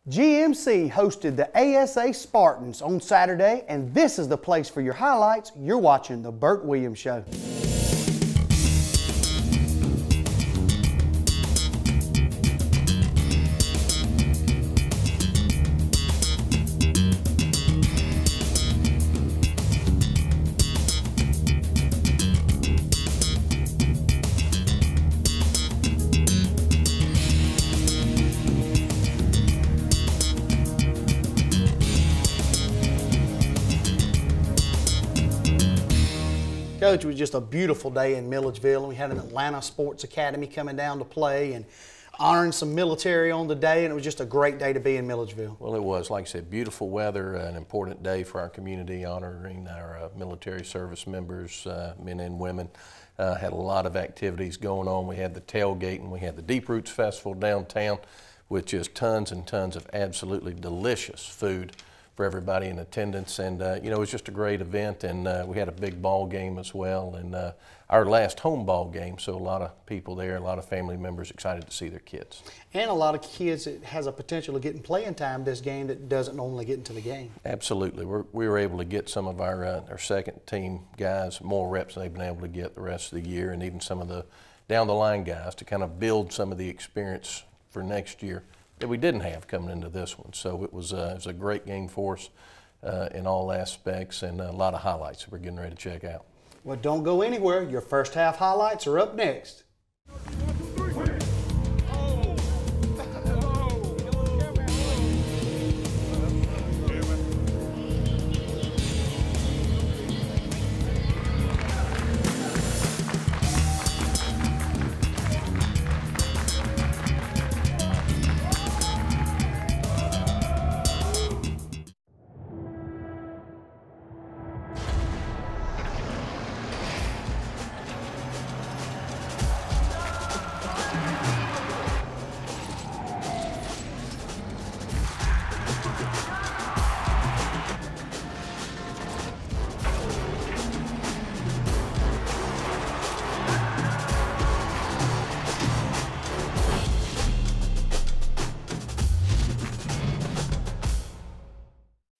GMC hosted the ASA Spartans on Saturday, and this is the place for your highlights. You're watching The Burt Williams Show. Coach, it was just a beautiful day in Milledgeville. We had an Atlanta Sports Academy coming down to play and honoring some military on the day, and it was just a great day to be in Milledgeville. Well, it was, like I said, beautiful weather, an important day for our community, honoring our military service members, men and women. Had a lot of activities going on. We had the tailgate and we had the Deep Roots Festival downtown with just tons and tons of absolutely delicious food for everybody in attendance, and you know, it was just a great event, and we had a big ball game as well, and our last home ball game, so a lot of people there, a lot of family members excited to see their kids. And a lot of kids that has a potential of getting playing time this game that doesn't normally get into the game. Absolutely. We were able to get some of our second team guys more reps than they've been able to get the rest of the year, and even some of the down the line guys to kind of build some of the experience for next year that we didn't have coming into this one. So it was a great game for us in all aspects, and a lot of highlights that we're getting ready to check out. Well, don't go anywhere. Your first half highlights are up next.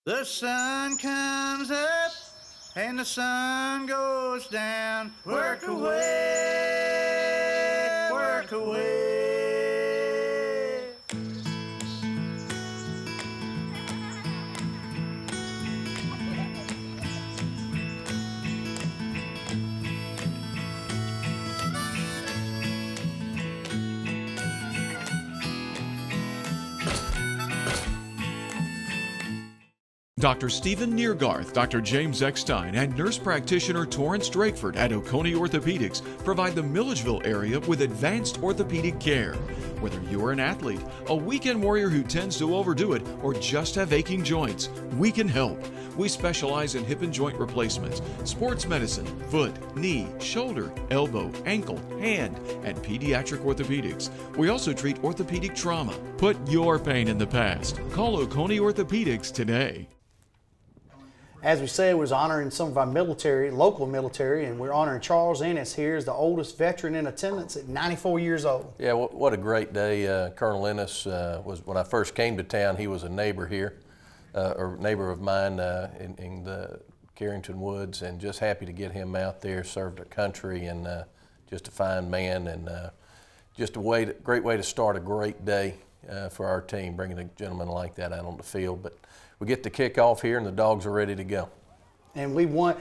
The sun comes up and the sun goes down. Work away, work away. Dr. Stephen Neergarth, Dr. James Eckstein, and nurse practitioner Torrance Drakeford at Oconee Orthopedics provide the Milledgeville area with advanced orthopedic care. Whether you're an athlete, a weekend warrior who tends to overdo it, or just have aching joints, we can help. We specialize in hip and joint replacements, sports medicine, foot, knee, shoulder, elbow, ankle, hand, and pediatric orthopedics. We also treat orthopedic trauma. Put your pain in the past. Call Oconee Orthopedics today. As we said, we was honoring some of our military, local military, and we're honoring Charles Ennis here as the oldest veteran in attendance at 94 years old. Yeah, what a great day. Colonel Ennis was, when I first came to town, he was a neighbor here, or neighbor of mine in the Carrington Woods, and just happy to get him out there, served our country, and just a fine man, and just a great way to start a great day for our team, bringing a gentleman like that out on the field. But we get to kick off here, and the dogs are ready to go. And we won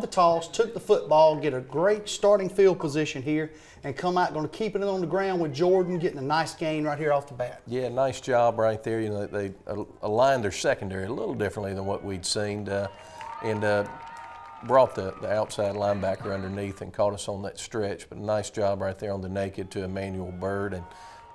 the toss, took the football, get a great starting field position here, and come out, going to keep it on the ground with Jordan, getting a nice gain right here off the bat. Yeah, nice job right there. You know, they aligned their secondary a little differently than what we'd seen, and brought the outside linebacker underneath and caught us on that stretch. But a nice job right there on the naked to Emmanuel Bird, and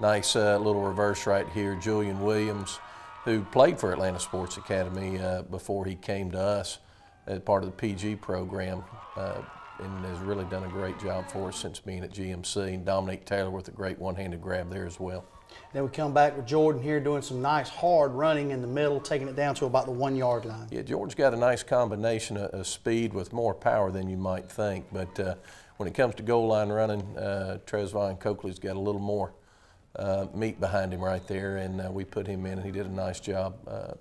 nice little reverse right here, Julian Williams, who played for Atlanta Sports Academy before he came to us as part of the PG program, and has really done a great job for us since being at GMC. And Dominique Taylor with a great one-handed grab there as well. Then we come back with Jordan here doing some nice hard running in the middle, taking it down to about the 1 yard line. Yeah, Jordan's got a nice combination of speed with more power than you might think, but when it comes to goal line running, Trezvon Coakley's got a little more meat behind him right there, and we put him in, and he did a nice job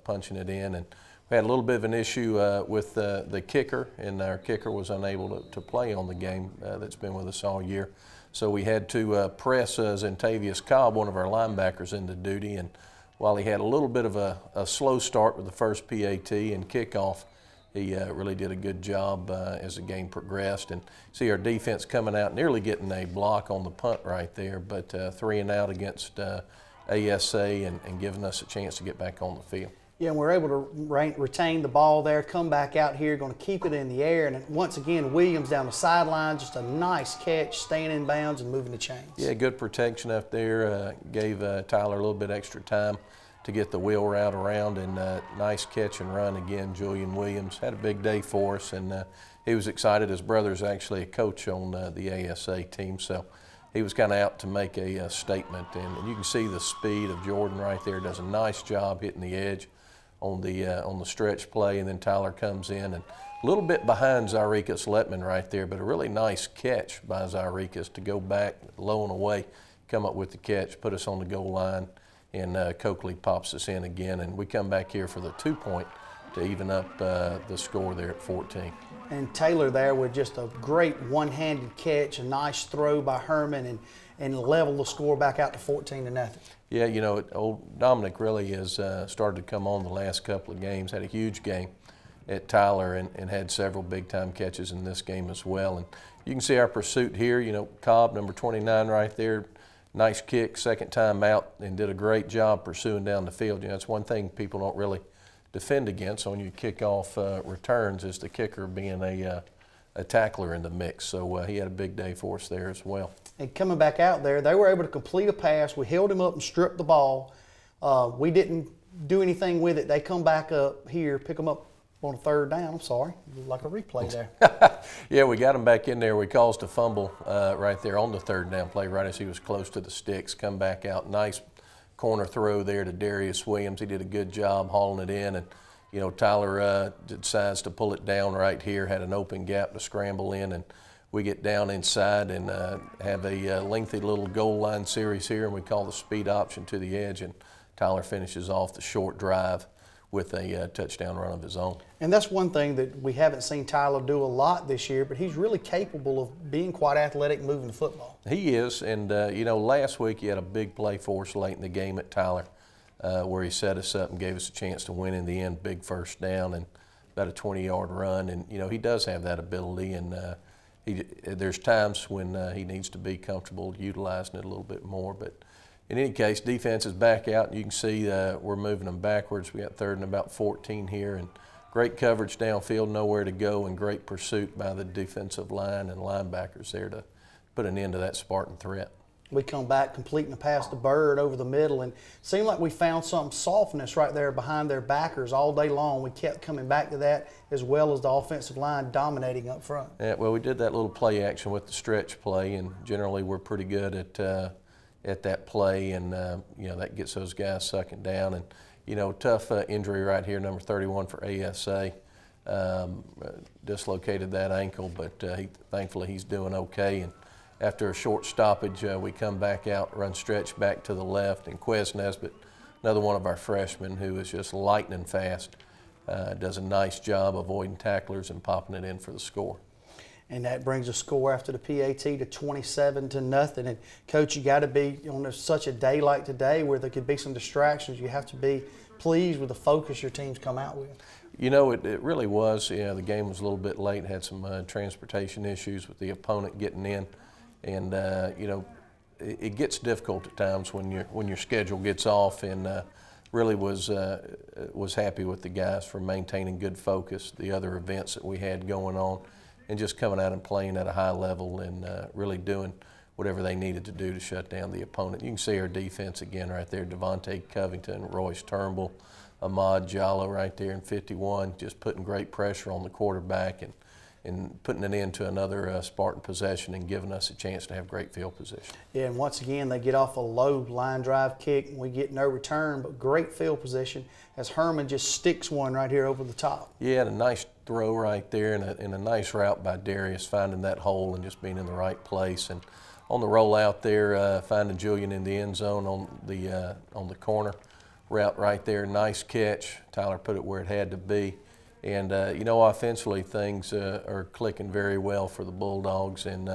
punching it in. And we had a little bit of an issue with the kicker, and our kicker was unable to play on the game that's been with us all year. So we had to press Zentavius Cobb, one of our linebackers, into duty. And while he had a little bit of a slow start with the first PAT and kickoff, he really did a good job as the game progressed. And see our defense coming out, nearly getting a block on the punt right there, but 3 and out against ASA and giving us a chance to get back on the field. Yeah, and we're able to retain the ball there, come back out here, going to keep it in the air. And once again, Williams down the sideline, just a nice catch, staying in bounds and moving the chains. Yeah, good protection up there. Gave Tyler a little bit extra time to get the wheel route around, and nice catch and run again. Julian Williams had a big day for us, and he was excited. His brother's actually a coach on the ASA team, so he was kind of out to make a statement. And you can see the speed of Jordan right there. Does a nice job hitting the edge on the stretch play, and then Tyler comes in and a little bit behind Zyricus Letman right there, but a really nice catch by Zyricus to go back low and away, come up with the catch, put us on the goal line, and Coakley pops us in again, and we come back here for the 2-point to even up the score there at 14. And Taylor there with just a great one-handed catch, a nice throw by Herman, and level the score back out to 14-0. Yeah, you know, old Dominic really has started to come on the last couple of games. Had a huge game at Tyler and had several big-time catches in this game as well. And you can see our pursuit here. You know, Cobb, number 29 right there, nice kick, second time out, and did a great job pursuing down the field. You know, that's one thing people don't really defend against on your kickoff returns, is the kicker being a tackler in the mix. So he had a big day for us there as well. And coming back out there, they were able to complete a pass. We held him up and stripped the ball. We didn't do anything with it. They come back up here, pick them up on a 3rd down. I'm sorry, like a replay there. Yeah, we got him back in there. We caused a fumble right there on the 3rd down play, right as he was close to the sticks. Come back out, nice corner throw there to Darius Williams. He did a good job hauling it in, and you know, Tyler decides to pull it down right here, had an open gap to scramble in, and we get down inside and have a lengthy little goal line series here, and we call the speed option to the edge, and Tyler finishes off the short drive with a touchdown run of his own. And that's one thing that we haven't seen Tyler do a lot this year, but he's really capable of being quite athletic moving the football. He is, and you know, last week he had a big play for us late in the game at Tyler where he set us up and gave us a chance to win in the end, big first down and about a 20-yard run. And you know, he does have that ability, and there's times when he needs to be comfortable utilizing it a little bit more. But in any case, defense is back out, and you can see we're moving them backwards. We got 3rd and about 14 here, and great coverage downfield, nowhere to go, and great pursuit by the defensive line and linebackers there to put an end to that Spartan threat. We come back completing a pass to Bird over the middle, and it seemed like we found some softness right there behind their backers all day long. We kept coming back to that, as well as the offensive line dominating up front. Yeah, well, we did that little play action with the stretch play, and generally we're pretty good at that play, and you know, that gets those guys sucking down. And you know, tough injury right here, number 31 for ASA. Dislocated that ankle, but thankfully he's doing okay. And after a short stoppage, we come back out, run stretch back to the left, and Quez Nesbitt, another one of our freshmen who is just lightning fast, does a nice job avoiding tacklers and popping it in for the score. And that brings a score after the PAT to 27-0. And Coach, you got to be on such a day like today where there could be some distractions. You have to be pleased with the focus your team's come out with. You know, it really was. You know, the game was a little bit late, had some transportation issues with the opponent getting in. And you know, it gets difficult at times when your schedule gets off. And really was happy with the guys for maintaining good focus, the other events that we had going on, and just coming out and playing at a high level and really doing whatever they needed to do to shut down the opponent. You can see our defense again right there: Devontae Covington, Royce Turnbull, Ahmad Jallo right there in 51, just putting great pressure on the quarterback and putting it into another Spartan possession and giving us a chance to have great field position. Yeah, and once again, they get off a low line drive kick, and we get no return, but great field position as Herman just sticks one right here over the top. Yeah, and a nice throw right there, and a nice route by Darius, finding that hole and just being in the right place. And on the rollout there, finding Julian in the end zone on the corner route right there. Nice catch. Tyler put it where it had to be. And, you know, offensively things are clicking very well for the Bulldogs. And,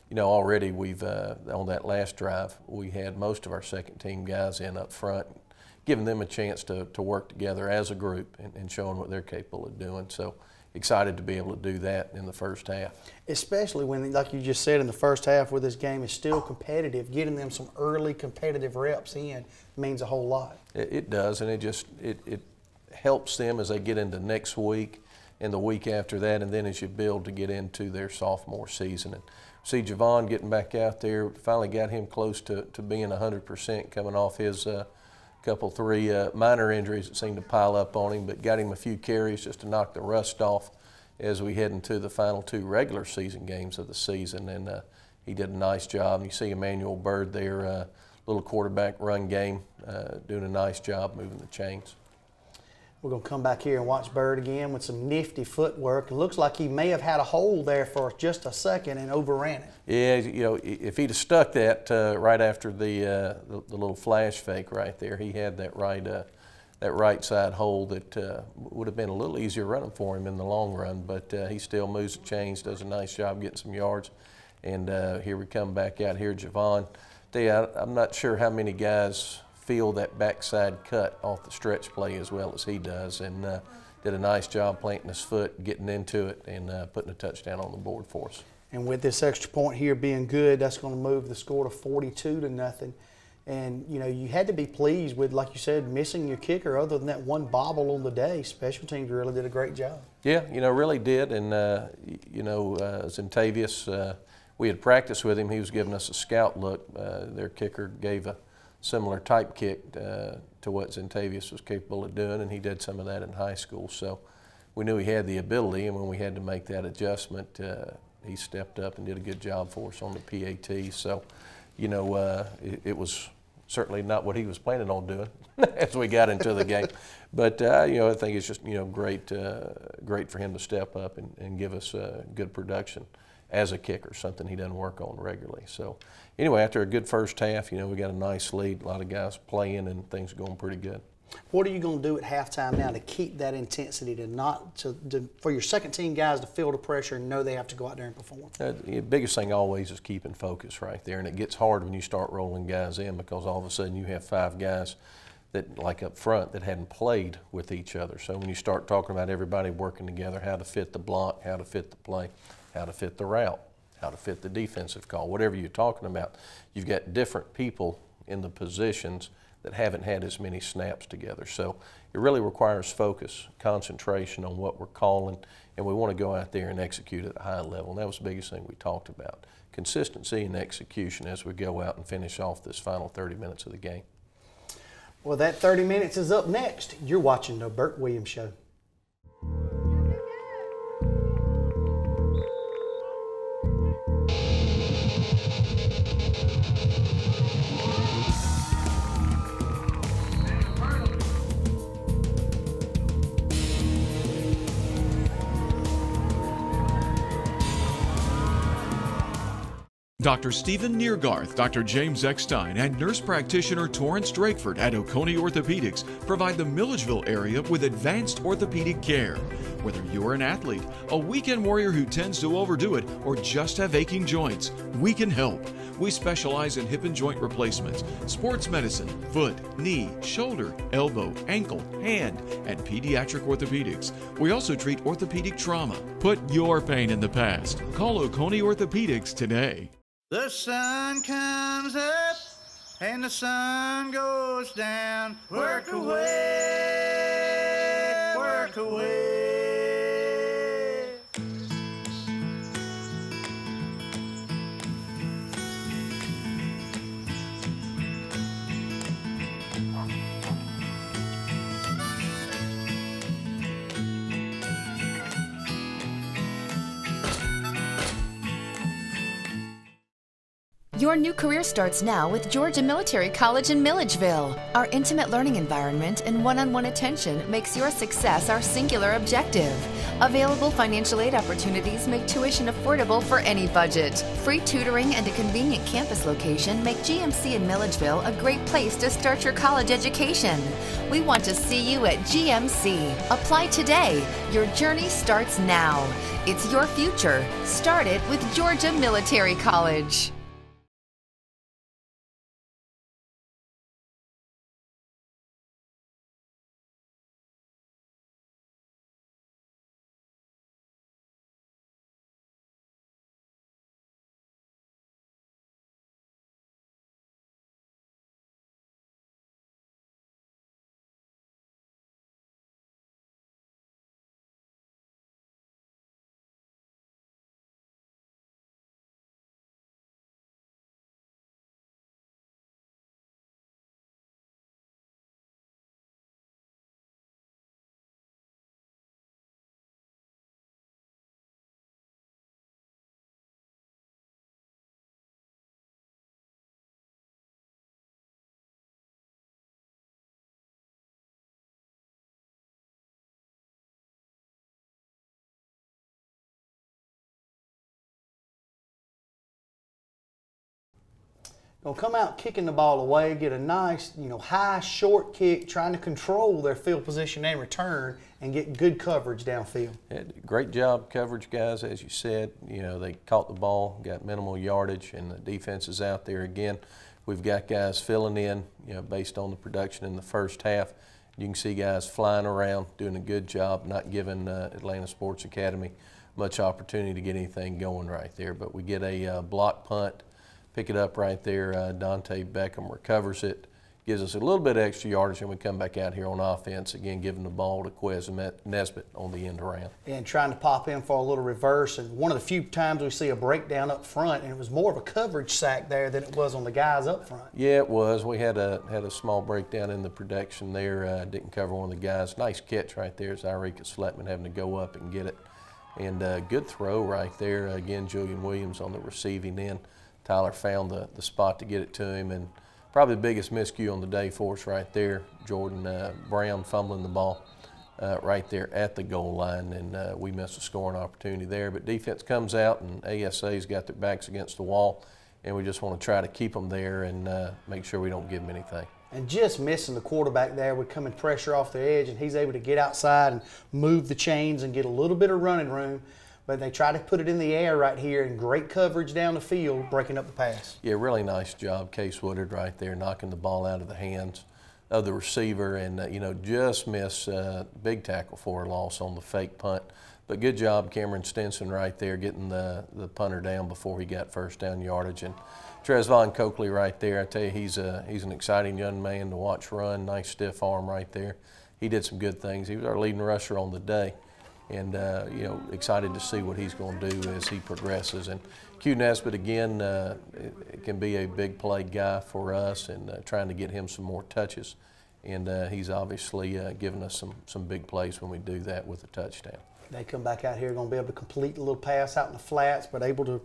you know, already we've, on that last drive, we had most of our second team guys in up front, giving them a chance to work together as a group and showing what they're capable of doing. So excited to be able to do that in the first half. Especially when, like you just said, in the first half where this game is still competitive, getting them some early competitive reps in means a whole lot. It does, and it helps them as they get into next week and the week after that, and then as you build to get into their sophomore season. And see Javon getting back out there, finally got him close to being 100% coming off his three minor injuries that seemed to pile up on him, but got him a few carries just to knock the rust off as we head into the final 2 regular season games of the season. And he did a nice job. And you see Emmanuel Bird there, little quarterback run game, doing a nice job moving the chains. We're going to come back here and watch Bird again with some nifty footwork. It looks like he may have had a hole there for just a second and overran it. Yeah, you know, if he'd have stuck that right after the little flash fake right there, he had that right side hole that would have been a little easier running for him in the long run. But he still moves the chains, does a nice job getting some yards. And here we come back out here, Javon. I'm not sure how many guys feel that backside cut off the stretch play as well as he does, and did a nice job planting his foot, getting into it, and putting a touchdown on the board for us. And with this extra point here being good, that's going to move the score to 42-0. And, you know, you had to be pleased with, like you said, missing your kicker. Other than that one bobble on the day, special teams really did a great job. Yeah, you know, really did. And, you know, Zentavius, we had practiced with him. He was giving us a scout look. Their kicker gave a similar type kick to what Zentavius was capable of doing, and he did some of that in high school. So we knew he had the ability, and when we had to make that adjustment, he stepped up and did a good job for us on the PAT. So, you know, it was certainly not what he was planning on doing as we got into the game. But, you know, I think it's just, you know, great for him to step up and give us good production as a kicker, something he doesn't work on regularly. So anyway, after a good first half, you know, we got a nice lead, a lot of guys playing, and things are going pretty good. What are you going to do at halftime now to keep that intensity, for your second team guys to feel the pressure and know they have to go out there and perform? The biggest thing always is keeping focus right there, and it gets hard when you start rolling guys in, because all of a sudden you have 5 guys that, like up front, that hadn't played with each other. So when you start talking about everybody working together, how to fit the block, how to fit the play, how to fit the route, how to fit the defensive call, whatever you're talking about, you've got different people in the positions that haven't had as many snaps together. So it really requires focus, concentration on what we're calling, and we want to go out there and execute at a high level. And that was the biggest thing we talked about, consistency and execution as we go out and finish off this final 30 minutes of the game. Well, that 30 minutes is up next. You're watching The Burt Williams Show. Dr. Stephen Neergarth, Dr. James Eckstein, and nurse practitioner Torrance Drakeford at Oconee Orthopedics provide the Milledgeville area with advanced orthopedic care. Whether you're an athlete, a weekend warrior who tends to overdo it, or just have aching joints, we can help. We specialize in hip and joint replacements, sports medicine, foot, knee, shoulder, elbow, ankle, hand, and pediatric orthopedics. We also treat orthopedic trauma. Put your pain in the past. Call Oconee Orthopedics today. The sun comes up and the sun goes down. Work away, work away. Your new career starts now with Georgia Military College in Milledgeville. Our intimate learning environment and one-on-one attention makes your success our singular objective. Available financial aid opportunities make tuition affordable for any budget. Free tutoring and a convenient campus location make GMC in Milledgeville a great place to start your college education. We want to see you at GMC. Apply today. Your journey starts now. It's your future. Start it with Georgia Military College. Gonna come out kicking the ball away, get a nice, high short kick, trying to control their field position and return and get good coverage downfield. Yeah, great job coverage, guys. As you said, they caught the ball, got minimal yardage, and the defense is out there again. We've got guys filling in, based on the production in the first half. You can see guys flying around, doing a good job, not giving Atlanta Sports Academy much opportunity to get anything going right there. But we get a block punt. Pick it up right there. Dante Beckham recovers it, gives us a little bit of extra yardage, and we come back out here on offense, again giving the ball to Quez Nesbitt on the end around. And trying to pop in for a little reverse, and one of the few times we see a breakdown up front, and it was more of a coverage sack there than it was on the guys up front. Yeah, it was. We had a small breakdown in the production there. Didn't cover one of the guys. Nice catch right there. It's Yreka Sletman having to go up and get it. And good throw right there. Again, Julian Williams on the receiving end. Tyler found the spot to get it to him, and probably the biggest miscue on the day for us right there. Jordan Brown fumbling the ball right there at the goal line, and we missed a scoring opportunity there. But defense comes out, and ASA's got their backs against the wall, and we just want to try to keep them there and make sure we don't give them anything. And just missing the quarterback there would come in pressure off the edge, and he's able to get outside and move the chains and get a little bit of running room. But they try to put it in the air right here, and great coverage down the field, breaking up the pass. Yeah, really nice job, Case Woodard right there, knocking the ball out of the hands of the receiver, and just miss big tackle for a loss on the fake punt. But good job, Cameron Stinson right there, getting the punter down before he got first down yardage. And Trezvon Coakley right there, I tell you, he's an exciting young man to watch run. Nice stiff arm right there. He did some good things. He was our leading rusher on the day. And, excited to see what he's going to do as he progresses. And Q Nesbitt, again, it can be a big play guy for us, and trying to get him some more touches. And he's obviously given us some big plays when we do that with a touchdown. They come back out here, going to be able to complete a little pass out in the flats, but able to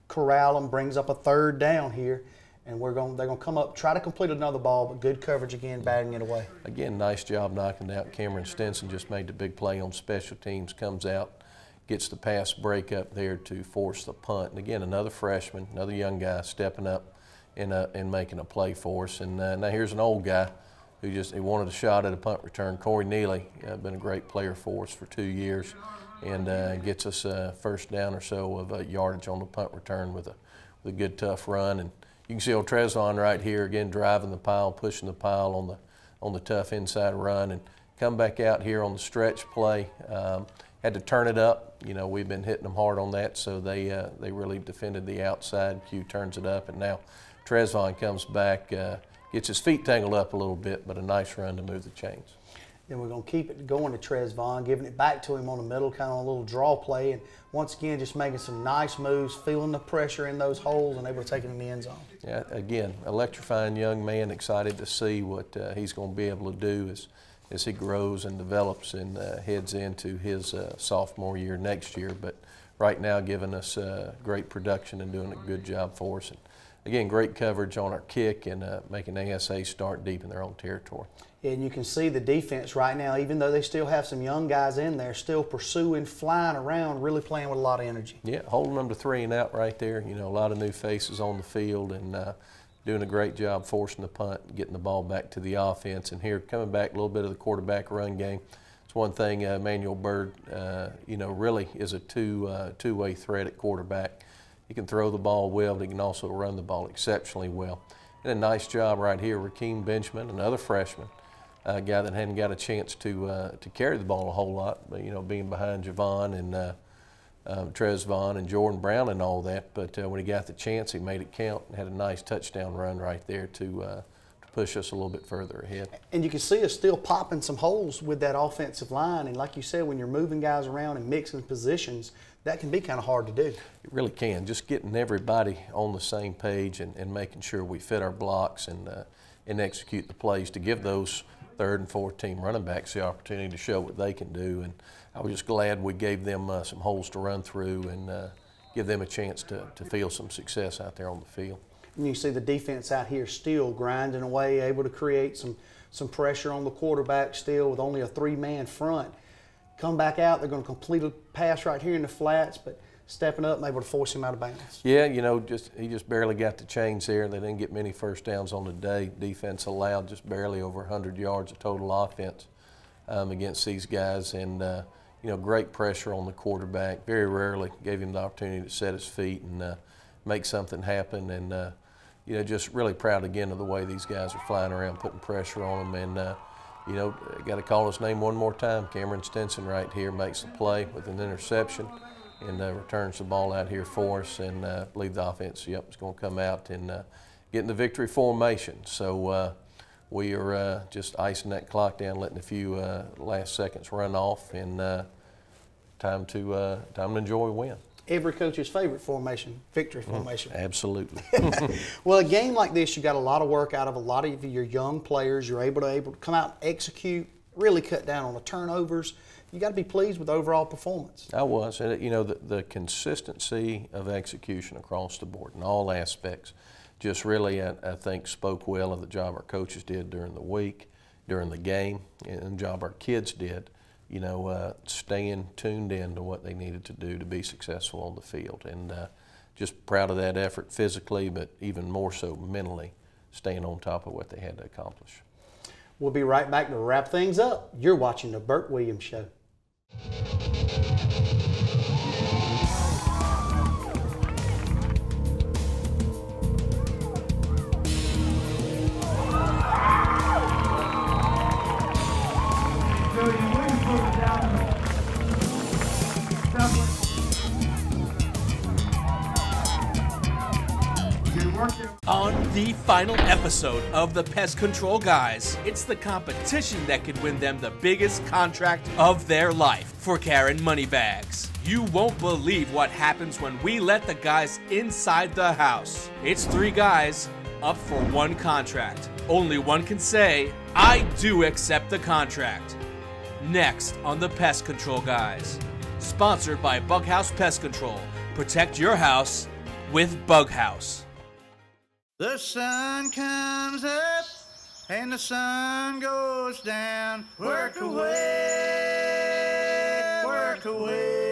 corral them, brings up a third down here. And they're going to come up, try to complete another ball, but good coverage again, batting it away. Again, nice job knocking out. Cameron Stinson just made the big play on special teams, comes out, gets the pass break up there to force the punt. And again, another freshman, another young guy stepping up and making a play for us. And now here's an old guy who he wanted a shot at a punt return. Corey Neely, been a great player for us for 2 years, and gets us a first down or so of yardage on the punt return with a good tough run. And you can see old Trezvon right here again, driving the pile, pushing the pile on the tough inside run, and come back out here on the stretch play. Had to turn it up. We've been hitting them hard on that, so they really defended the outside. Q turns it up, and now Trezvon comes back, gets his feet tangled up a little bit, but a nice run to move the chains. Then we're going to keep it going to Trezvon, giving it back to him on the middle, kind of a little draw play. And once again, just making some nice moves, feeling the pressure in those holes, and able to take it in the end zone. Yeah, again, electrifying young man, excited to see what he's going to be able to do as he grows and develops and heads into his sophomore year next year. But right now, giving us great production and doing a good job for us. And again, great coverage on our kick and making ASA start deep in their own territory. And you can see the defense right now, even though they still have some young guys in there, still pursuing, flying around, really playing with a lot of energy. Yeah, holding them to 3 and out right there. You know, a lot of new faces on the field and doing a great job forcing the punt, getting the ball back to the offense. And here, coming back a little bit of the quarterback run game. It's one thing Emmanuel Byrd, you know, really is a two-way threat at quarterback. He can throw the ball well, but he can also run the ball exceptionally well. And a nice job right here, Rakeem Benjamin, another freshman. A guy that hadn't got a chance to carry the ball a whole lot, but, you know, being behind Javon and Trezvon and Jordan Brown and all that. But when he got the chance, he made it count and had a nice touchdown run right there to push us a little bit further ahead. And you can see us still popping some holes with that offensive line. And like you said, when you're moving guys around and mixing positions, that can be kind of hard to do. It really can. Just getting everybody on the same page and making sure we fit our blocks and execute the plays to give those third and fourth team running backs the opportunity to show what they can do. And I was just glad we gave them some holes to run through and give them a chance to feel some success out there on the field. And you see the defense out here still grinding away, able to create some pressure on the quarterback still with only a 3-man front. Come back out, they're going to complete a pass right here in the flats, but stepping up and able to force him out of bounds. Yeah, you know, he just barely got the chains there. They didn't get many first downs on the day. Defense allowed just barely over 100 yards of total offense against these guys. And, you know, great pressure on the quarterback. Very rarely gave him the opportunity to set his feet and make something happen. And, you know, just really proud again of the way these guys are flying around, putting pressure on them. And, you know, got to call his name one more time. Cameron Stinson right here makes the play with an interception and returns the ball out here for us, and I believe the offense, is going to come out and get in the victory formation. So we are just icing that clock down, letting a few last seconds run off, and time to enjoy a win. Every coach's favorite formation, victory formation. Absolutely. Well, a game like this, you got a lot of work out of a lot of your young players. You're able to come out, execute, really cut down on the turnovers. You got to be pleased with the overall performance. I was. And, you know, the consistency of execution across the board in all aspects just really, I think, spoke well of the job our coaches did during the week, during the game, and the job our kids did, you know, staying tuned in to what they needed to do to be successful on the field. And just proud of that effort physically, but even more so mentally, staying on top of what they had to accomplish. We'll be right back to wrap things up. You're watching The Burt Williams Show. On the final episode of the Pest Control Guys, it's the competition that could win them the biggest contract of their life for Karen Moneybags. You won't believe what happens when we let the guys inside the house. It's 3 guys up for 1 contract. Only one can say, I do accept the contract. Next on the Pest Control Guys. Sponsored by Bughouse Pest Control. Protect your house with Bughouse. The sun comes up and the sun goes down. Work away, work away.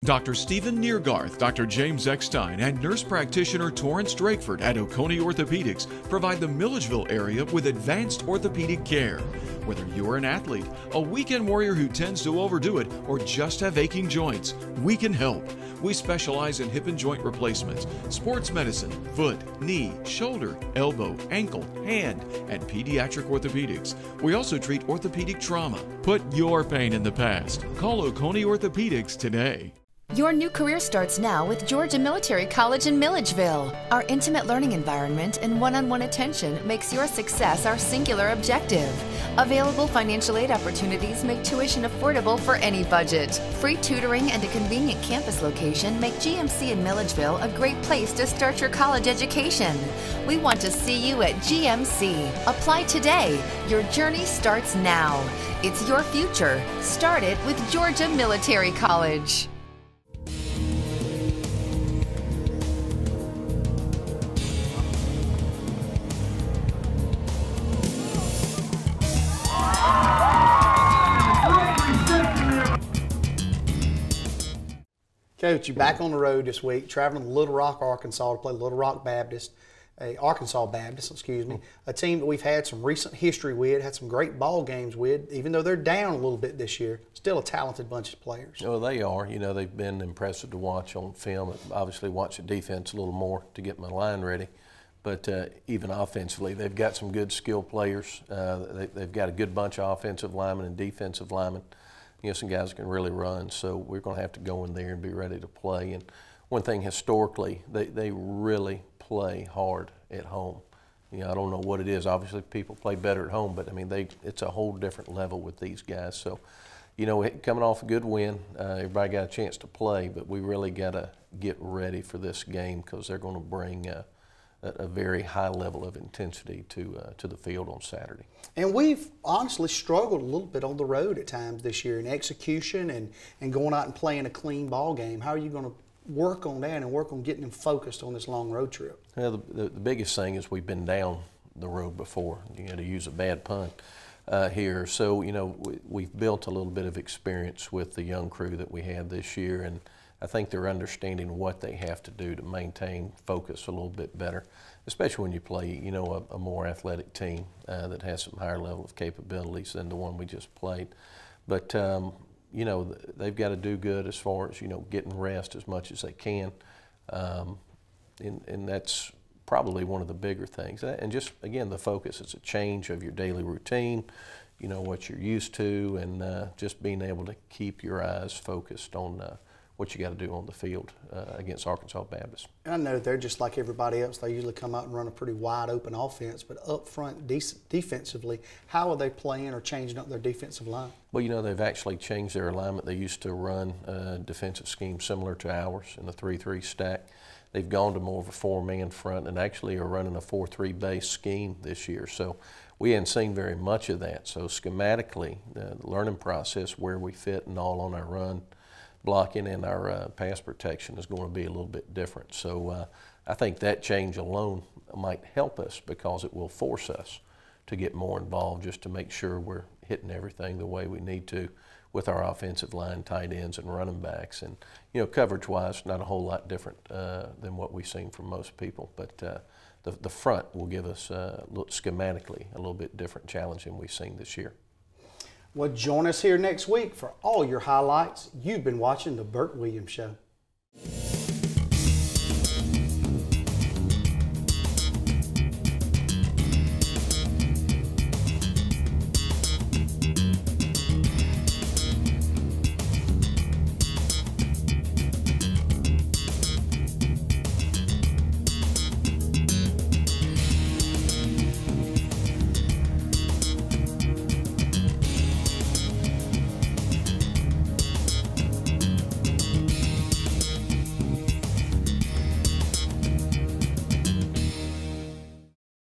Dr. Stephen Neergarth, Dr. James Eckstein, and nurse practitioner Torrance Drakeford at Oconee Orthopedics provide the Milledgeville area with advanced orthopedic care. Whether you're an athlete, a weekend warrior who tends to overdo it, or just have aching joints, we can help. We specialize in hip and joint replacements, sports medicine, foot, knee, shoulder, elbow, ankle, hand, and pediatric orthopedics. We also treat orthopedic trauma. Put your pain in the past. Call Oconee Orthopedics today. Your new career starts now with Georgia Military College in Milledgeville. Our intimate learning environment and one-on-one attention makes your success our singular objective. Available financial aid opportunities make tuition affordable for any budget. Free tutoring and a convenient campus location make GMC in Milledgeville a great place to start your college education. We want to see you at GMC. Apply today. Your journey starts now. It's your future. Start it with Georgia Military College. Coach, you're back on the road this week, traveling to Little Rock, Arkansas to play Little Rock Baptist, Arkansas Baptist, excuse me, a team that we've had some recent history with, had some great ball games with, even though they're down a little bit this year, still a talented bunch of players. Oh, they are. You know, they've been impressive to watch on film. Obviously watch the defense a little more to get my line ready. But even offensively, they've got some good skill players. They've got a good bunch of offensive linemen and defensive linemen. You know, some guys that can really run, so we're going to have to go in there and be ready to play. And one thing historically, they really play hard at home. You know, I don't know what it is. Obviously, people play better at home, but I mean, it's a whole different level with these guys. So, you know, coming off a good win, everybody got a chance to play, but we really got to get ready for this game because they're going to bring a very high level of intensity to the field on Saturday. And we've honestly struggled a little bit on the road at times this year in execution and going out and playing a clean ball game. How are you going to work on that and work on getting them focused on this long road trip? Well, the biggest thing is we've been down the road before, you know, to use a bad pun here. So, you know, we've built a little bit of experience with the young crew that we had this year, and I think they're understanding what they have to do to maintain focus a little bit better, especially when you play, you know, a more athletic team that has some higher level of capabilities than the one we just played. But, you know, they've got to do good as far as, you know, getting rest as much as they can. And that's probably one of the bigger things. And just, again, the focus. It's a change of your daily routine, you know, what you're used to, and just being able to keep your eyes focused on what you got to do on the field against Arkansas Baptist. I know they're just like everybody else. They usually come out and run a pretty wide open offense, but up front defensively, how are they playing or changing up their defensive line? Well, you know, they've actually changed their alignment. They used to run a defensive scheme similar to ours in the 3-3 stack. They've gone to more of a 4-man front and actually are running a 4-3 base scheme this year. So we hadn't seen very much of that. So schematically, the learning process, where we fit and all on our run blocking and our pass protection is going to be a little bit different. So I think that change alone might help us because it will force us to get more involved just to make sure we're hitting everything the way we need to with our offensive line, tight ends, and running backs. And, you know, coverage-wise, not a whole lot different than what we've seen from most people. But the front will give us, schematically, a little bit different challenge than we've seen this year. Well, join us here next week for all your highlights. You've been watching The Burt Williams Show.